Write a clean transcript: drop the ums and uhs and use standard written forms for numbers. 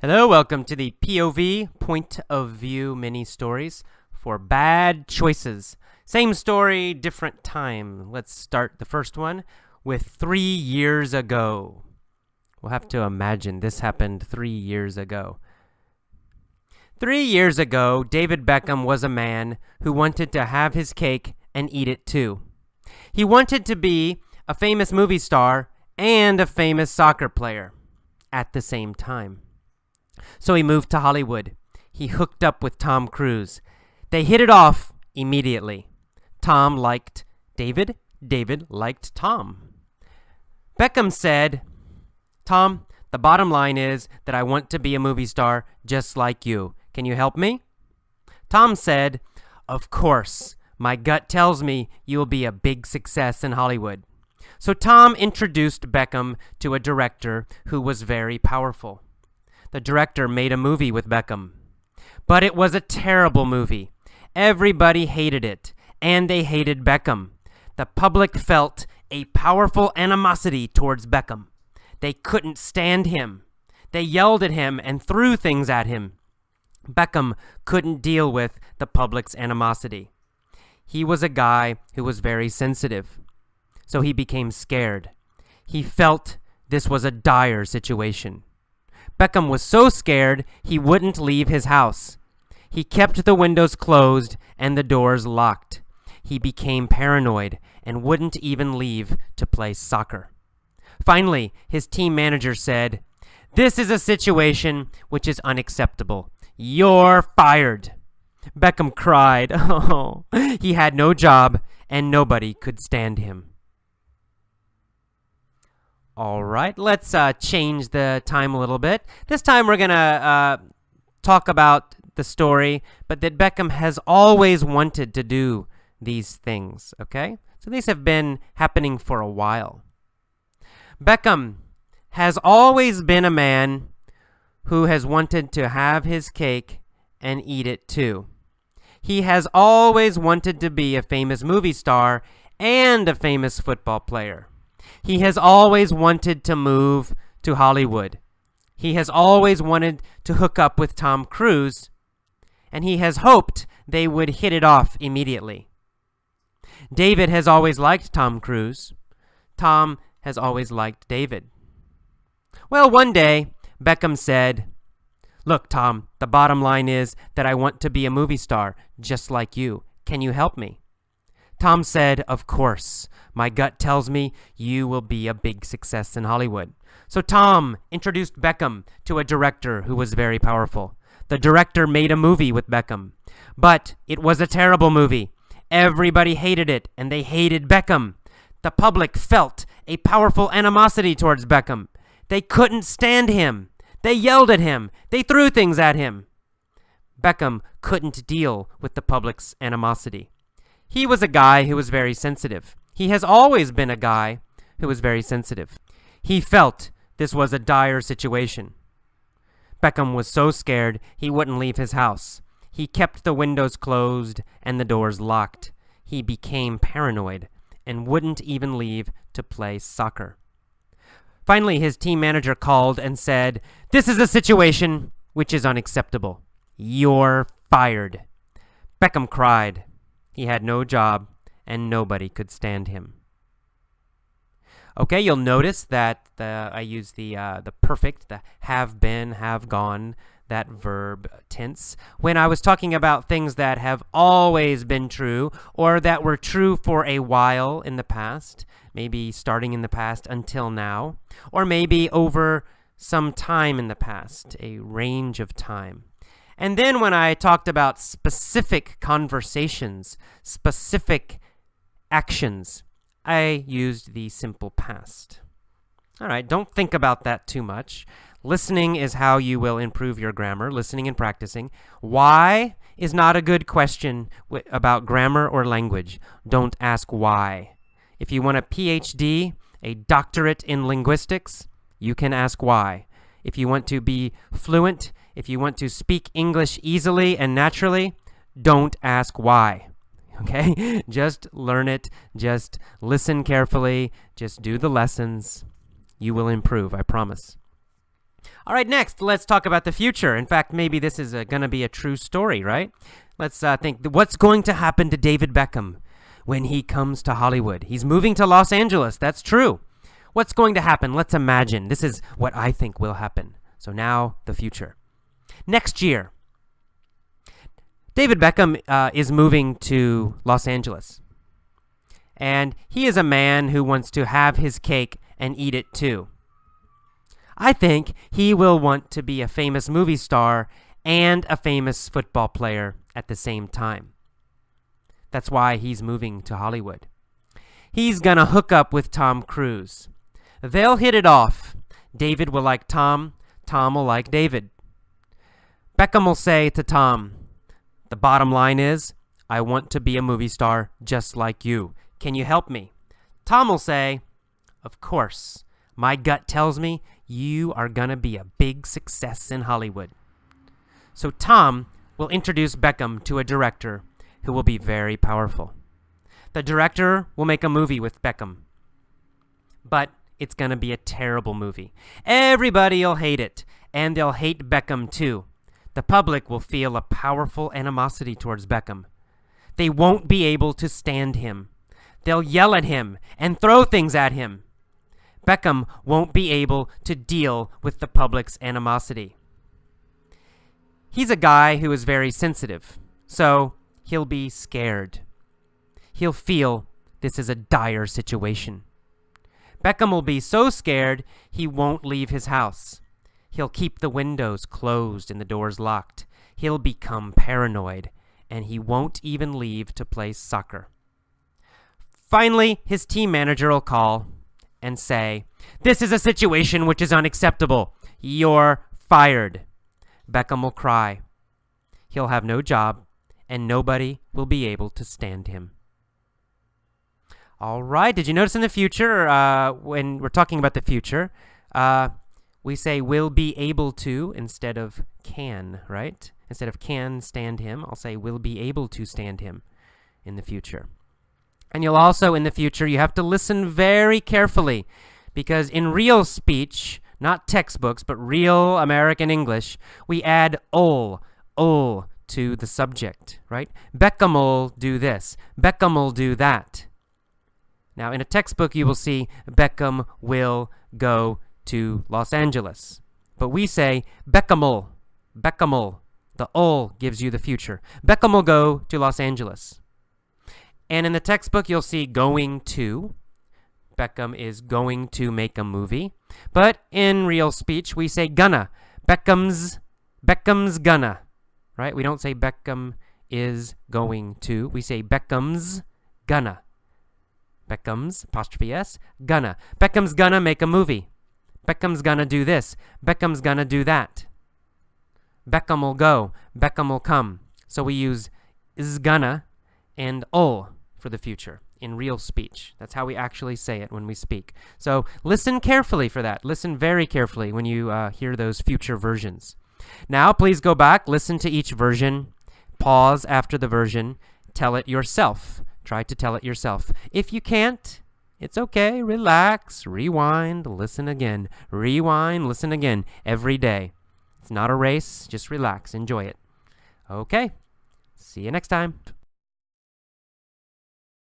Hello, welcome to the POV, Point of View mini stories for bad choices. Same story, different time. Let's start the first one with 3 years ago. We'll have to imagine this happened 3 years ago. 3 years ago, David Beckham was a man who wanted to have his cake and eat it too. He wanted to be a famous movie star and a famous soccer player at the same time. So he moved to Hollywood. He hooked up with Tom Cruise. They hit it off immediately. Tom liked David. David liked Tom. Beckham said, "Tom, the bottom line is that I want to be a movie star just like you. Can you help me?" Tom said, "Of course. My gut tells me you will be a big success in Hollywood." So Tom introduced Beckham to a director who was very powerful. The director made a movie with Beckham. But it was a terrible movie. Everybody hated it, and they hated Beckham. The public felt a powerful animosity towards Beckham. They couldn't stand him. They yelled at him and threw things at him. Beckham couldn't deal with the public's animosity. He was a guy who was very sensitive, so he became scared. He felt this was a dire situation. Beckham was so scared he wouldn't leave his house. He kept the windows closed and the doors locked. He became paranoid and wouldn't even leave to play soccer. Finally, his team manager said, "This is a situation which is unacceptable. You're fired." Beckham cried. Oh, he had no job and nobody could stand him. All right, let's change the time a little bit. This time we're going to talk about the story, but that Beckham has always wanted to do these things, okay? So these have been happening for a while. Beckham has always been a man who has wanted to have his cake and eat it too. He has always wanted to be a famous movie star and a famous football player. He has always wanted to move to Hollywood. He has always wanted to hook up with Tom Cruise, and he has hoped they would hit it off immediately. David has always liked Tom Cruise. Tom has always liked David. Well, one day, Beckham said, "Look, Tom, the bottom line is that I want to be a movie star just like you. Can you help me?" Tom said, "Of course. My gut tells me you will be a big success in Hollywood." So Tom introduced Beckham to a director who was very powerful. The director made a movie with Beckham, but it was a terrible movie. Everybody hated it, and they hated Beckham. The public felt a powerful animosity towards Beckham. They couldn't stand him. They yelled at him. They threw things at him. Beckham couldn't deal with the public's animosity. He was a guy who was very sensitive. He has always been a guy who was very sensitive. He felt this was a dire situation. Beckham was so scared he wouldn't leave his house. He kept the windows closed and the doors locked. He became paranoid and wouldn't even leave to play soccer. Finally, his team manager called and said, "This is a situation which is unacceptable. You're fired." Beckham cried. He had no job, and nobody could stand him. Okay, you'll notice that I use the perfect, the have been, have gone, that verb tense, when I was talking about things that have always been true, or that were true for a while in the past, maybe starting in the past until now, or maybe over some time in the past, a range of time. And then when I talked about specific conversations, specific actions, I used the simple past. All right, don't think about that too much. Listening is how you will improve your grammar, listening and practicing. Why is not a good question about grammar or language. Don't ask why. If you want a PhD, a doctorate in linguistics, you can ask why. If you want to be fluent, if you want to speak English easily and naturally, don't ask why. Okay? Just learn it. Just listen carefully. Just do the lessons. You will improve, I promise. All right, next, let's talk about the future. In fact, maybe this is going to be a true story, right? Let's think what's going to happen to David Beckham when he comes to Hollywood. He's moving to Los Angeles. That's true. What's going to happen? Let's imagine. This is what I think will happen. So now, the future. Next year, David Beckham is moving to Los Angeles. And he is a man who wants to have his cake and eat it too. I think he will want to be a famous movie star and a famous football player at the same time. That's why he's moving to Hollywood. He's gonna hook up with Tom Cruise. They'll hit it off. David will like Tom. Tom will like David. Beckham will say to Tom, the bottom line is, I want to be a movie star just like you. Can you help me? Tom will say, of course. My gut tells me you are gonna be a big success in Hollywood. So Tom will introduce Beckham to a director who will be very powerful. The director will make a movie with Beckham. But it's gonna be a terrible movie. Everybody will hate it, and they'll hate Beckham too. The public will feel a powerful animosity towards Beckham. They won't be able to stand him. They'll yell at him and throw things at him. Beckham won't be able to deal with the public's animosity. He's a guy who is very sensitive, so he'll be scared. He'll feel this is a dire situation. Beckham will be so scared he won't leave his house. He'll keep the windows closed and the doors locked. He'll become paranoid, and he won't even leave to play soccer. Finally, his team manager will call and say, this is a situation which is unacceptable. You're fired. Beckham will cry. He'll have no job, and nobody will be able to stand him. All right, did you notice in the future, when we're talking about the future, we say will be able to instead of can, right? Instead of can stand him, I'll say will be able to stand him in the future. And you'll also, in the future, you have to listen very carefully, because in real speech, not textbooks, but real American English, we add ul to the subject, right? Beckham'll do this. Beckham'll do that. Now, in a textbook, you will see Beckham will go to Los Angeles. But we say Beckham'll. Beckham'll. The ul gives you the future. Beckham will go to Los Angeles. And in the textbook, you'll see going to. Beckham is going to make a movie. But in real speech, we say gonna. Beckham's gonna. Right? We don't say Beckham is going to. We say Beckham's gonna. Beckham's, apostrophe S, gonna. Beckham's gonna make a movie. Beckham's gonna do this. Beckham's gonna do that. Beckham will go. Beckham will come. So we use is gonna and ul for the future in real speech. That's how we actually say it when we speak. So listen carefully for that. Listen very carefully when you hear those future versions. Now, please go back, listen to each version, pause after the version, tell it yourself. Try to tell it yourself. If you can't, it's okay. Relax, rewind, listen again. Rewind, listen again every day. It's not a race. Just relax. Enjoy it. Okay. See you next time.